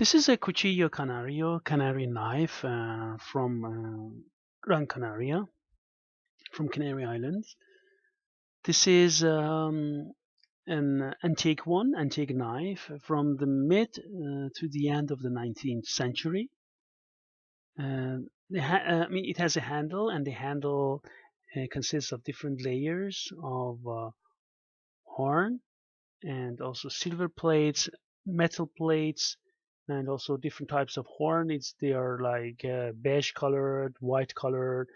This is a cuchillo canario, canary knife from Gran Canaria, from Canary Islands. This is an antique knife from the mid to the end of the 19th century. It has a handle, and the handle consists of different layers of horn and also silver plates, metal plates, and also different types of horn. They are like beige colored, white colored,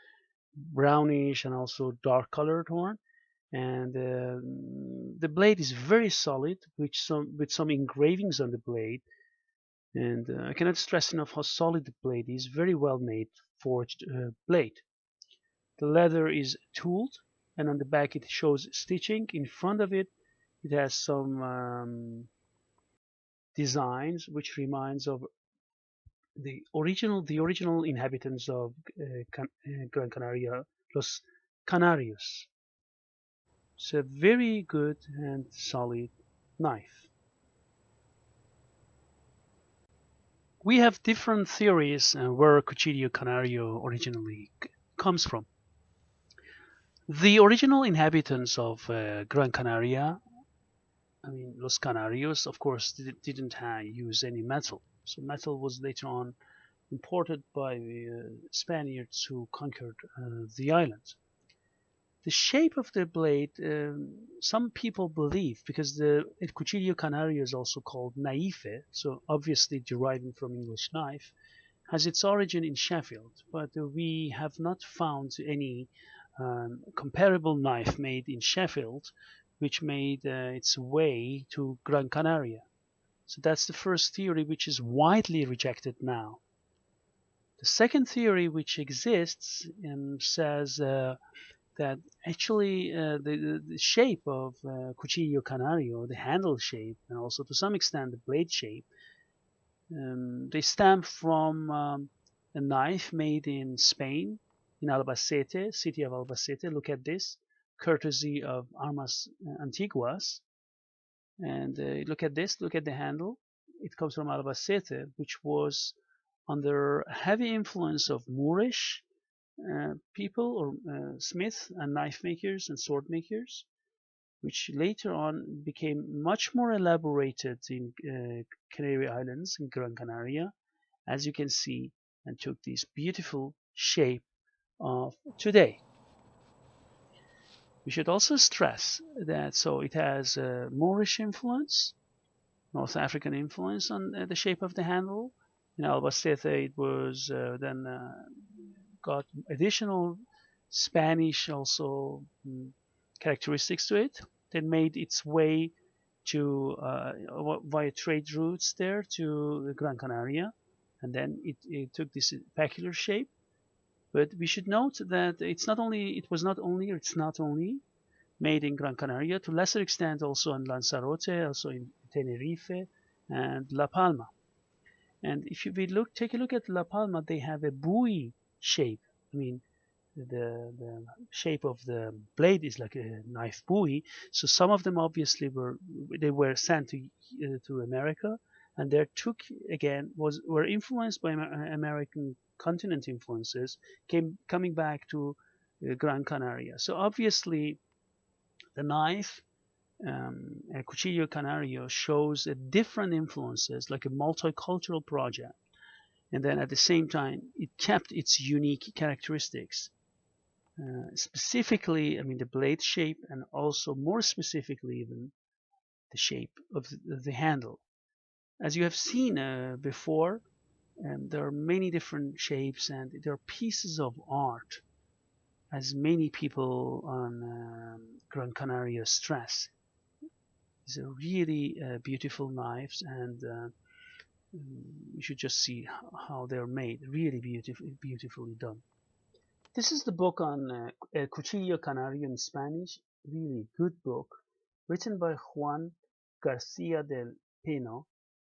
brownish, and also dark colored horn. And the blade is very solid, with some engravings on the blade. And I cannot stress enough how solid the blade is. Very well made forged blade. The leather is tooled, and on the back it shows stitching. In front of it, it has some designs which reminds of the original inhabitants of Gran Canaria, Los Canarios. It's a very good and solid knife. We have different theories where Cuchillo Canario originally comes from. The original inhabitants of Gran Canaria, I mean Los Canarios, of course, didn't use any metal. So metal was later on imported by the Spaniards who conquered the island. The shape of the blade, some people believe, because the cuchillo canario is also called naife, so obviously deriving from English knife, has its origin in Sheffield, but we have not found any comparable knife made in Sheffield which made its way to Gran Canaria. So that's the first theory, which is widely rejected now. The second theory, which exists, says that actually the shape of cuchillo canario, the handle shape, and also to some extent the blade shape, they stem from a knife made in Spain, in Albacete, city of Albacete. Look at this, courtesy of Armas Antiguas. And look at this, look at the handle. It comes from Albacete, which was under heavy influence of Moorish people, or smiths and knife makers and sword makers, which later on became much more elaborated in Canary Islands, in Gran Canaria, as you can see, and took this beautiful shape of today. We should also stress that so it has Moorish influence, North African influence on the shape of the handle. In Albacete, it was then got additional Spanish also characteristics to it that made its way to via trade routes there to Gran Canaria, and then it took this peculiar shape. But we should note that it's not only made in Gran Canaria, to lesser extent also in Lanzarote, also in Tenerife and La Palma. And if take a look at La Palma, they have a buoy shape. I mean, the shape of the blade is like a knife buoy. So some of them obviously were sent to America, and there took again were influenced by American continent influences, coming back to Gran Canaria. So obviously the knife, Cuchillo Canario, shows different influences, like a multicultural project. And then at the same time, it kept its unique characteristics. Specifically, I mean, the blade shape, and also more specifically, even the shape of the handle. As you have seen before, there are many different shapes, and there are pieces of art, as many people on Gran Canaria stress. These are really beautiful knives, and you should just see how they're made. Really beautifully done. This is the book on Cuchillo Canario in Spanish. Really good book, written by Juan Garcia del Pino,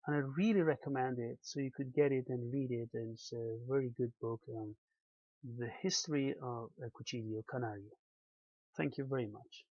and I really recommend it. So you could get it and read it, and it's a very good book on the history of Cuchillo Canario. Thank you very much.